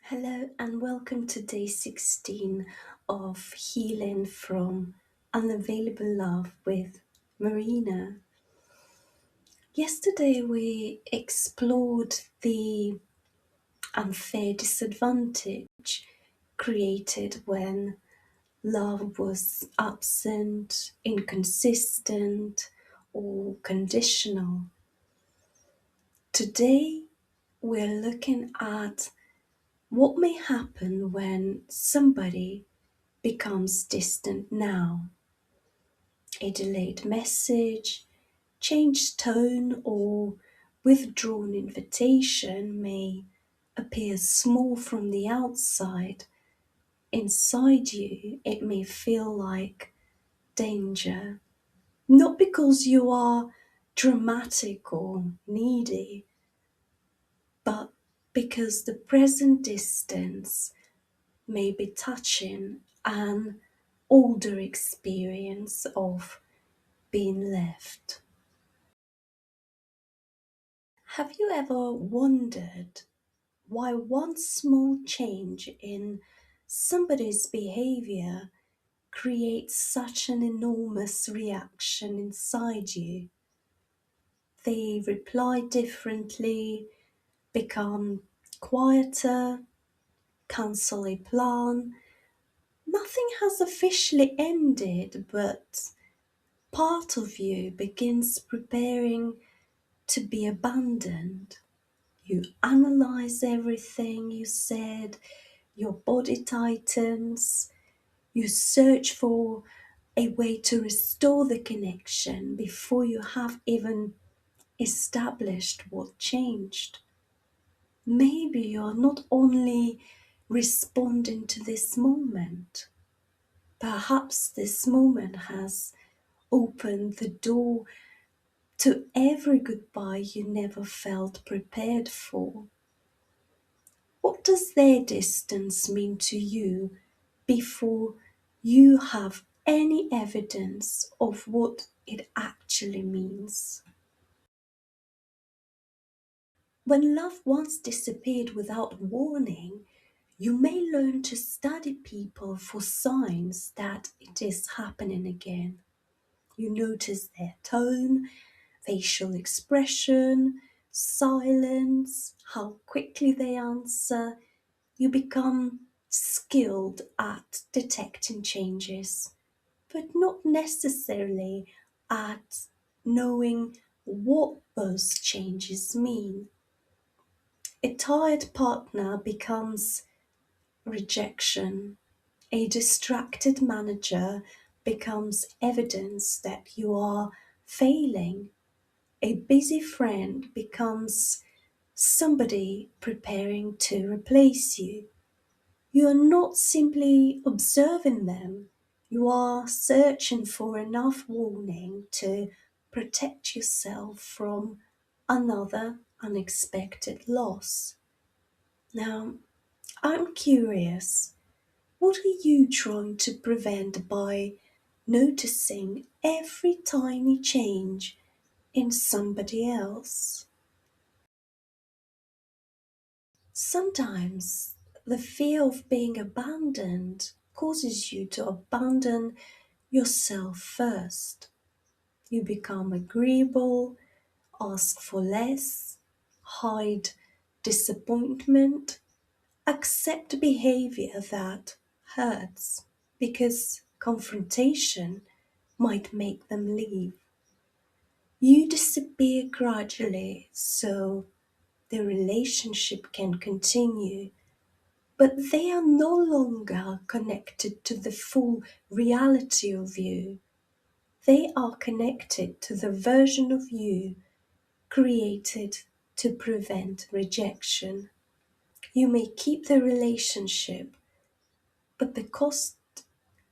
Hello and welcome to day 16 of Healing from Unavailable Love with Marina. Yesterday we explored the unfair disadvantage created when love was absent, inconsistent, or conditional. Today we're looking at what may happen when somebody becomes distant now. A delayed message, changed tone, or withdrawn invitation may appear small from the outside. Inside you, it may feel like danger. Not because you are dramatic or needy, but because the present distance may be touching an older experience of being left. Have you ever wondered why one small change in somebody's behavior creates such an enormous reaction inside you? They reply differently, become quieter, cancel a plan. Nothing has officially ended, but part of you begins preparing to be abandoned. You analyze everything you said, your body tightens, you search for a way to restore the connection before you have even established what changed. Maybe you're not only responding to this moment, perhaps this moment has opened the door to every goodbye you never felt prepared for. What does their distance mean to you before you have any evidence of what it actually means? When love once disappeared without warning, you may learn to study people for signs that it is happening again. You notice their tone, facial expression, silence, how quickly they answer. You become skilled at detecting changes, but not necessarily at knowing what those changes mean. A tired partner becomes rejection. A distracted manager becomes evidence that you are failing. A busy friend becomes somebody preparing to replace you. You are not simply observing them, you are searching for enough warning to protect yourself from another unexpected loss. Now, I'm curious, what are you trying to prevent by noticing every tiny change in somebody else? Sometimes the fear of being abandoned causes you to abandon yourself first. You become agreeable, ask for less, hide disappointment, accept behavior that hurts because confrontation might make them leave. You disappear gradually so the relationship can continue, but they are no longer connected to the full reality of you. They are connected to the version of you created to prevent rejection. You may keep the relationship, but the cost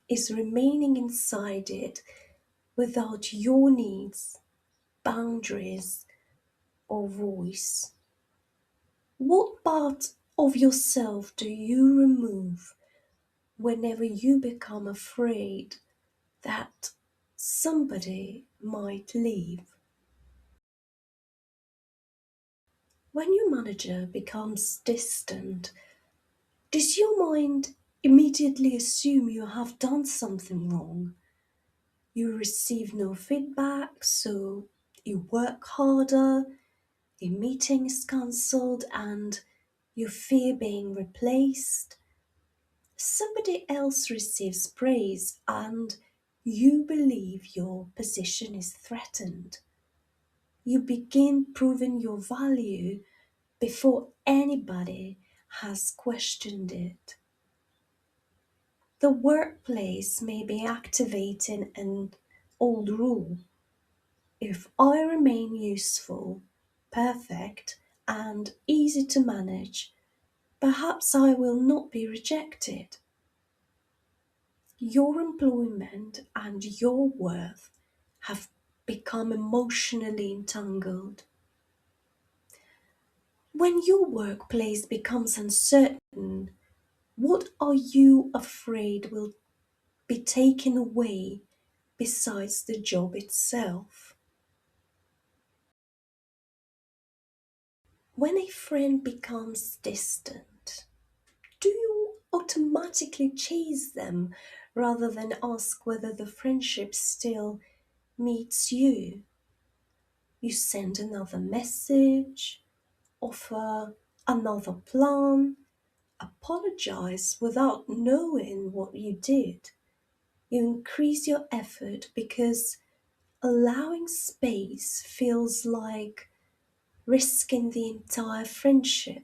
is remaining inside it without your needs, boundaries, or voice. What part of yourself do you remove whenever you become afraid that somebody might leave? When your manager becomes distant, Does your mind immediately assume you have done something wrong? You receive no feedback, so you work harder, a meeting is cancelled, and you fear being replaced. Somebody else receives praise, and you believe your position is threatened. You begin proving your value before anybody has questioned it. The workplace may be activating an old rule. If I remain useful, perfect, and easy to manage, perhaps I will not be rejected. Your employment and your worth have become emotionally entangled. When your workplace becomes uncertain, what are you afraid will be taken away besides the job itself? When a friend becomes distant, do you automatically chase them rather than ask whether the friendship still meets you? You send another message, offer another plan, apologize without knowing what you did. You increase your effort because allowing space feels like risking the entire friendship.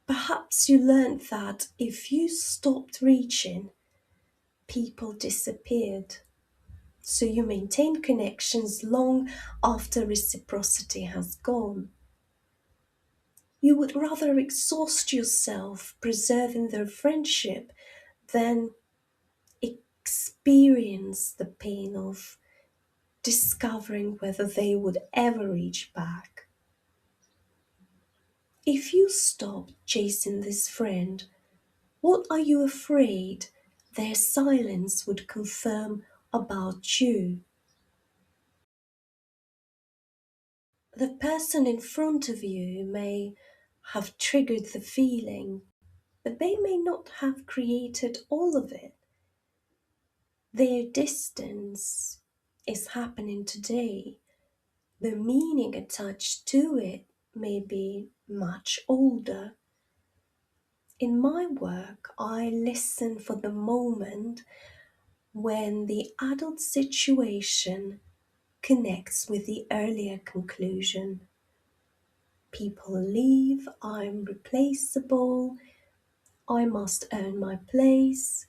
Perhaps you learned that if you stopped reaching, people disappeared. So you maintain connections long after reciprocity has gone. You would rather exhaust yourself preserving their friendship than experience the pain of discovering whether they would ever reach back. If you stop chasing this friend, what are you afraid their silence would confirm about you? The person in front of you may have triggered the feeling, but they may not have created all of it. Their distance is happening today. The meaning attached to it may be much older. In my work, I listen for the moment when the adult situation connects with the earlier conclusion. People leave, I'm replaceable, I must earn my place.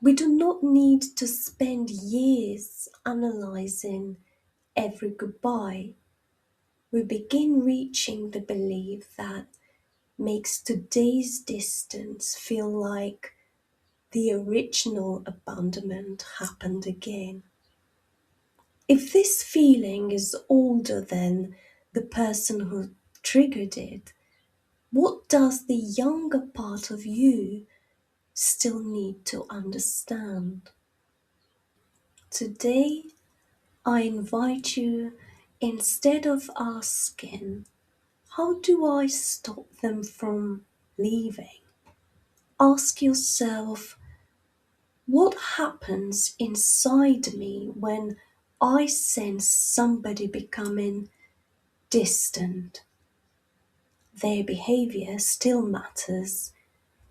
We do not need to spend years analyzing every goodbye. We begin reaching the belief that makes today's distance feel like the original abandonment happened again. If this feeling is older than the person who triggered it, what does the younger part of you still need to understand? Today, I invite you, instead of asking, how do I stop them from leaving? Ask yourself, what happens inside me when I sense somebody becoming distant? Their behavior still matters.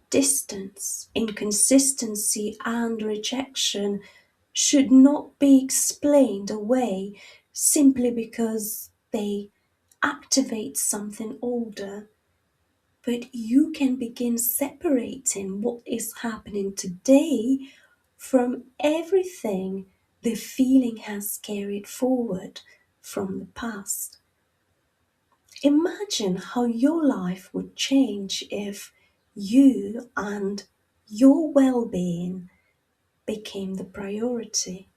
Distance, inconsistency, and rejection should not be explained away simply because they activate something older. But you can begin separating what is happening today from everything the feeling has carried forward from the past. Imagine how your life would change if you and your well being became the priority.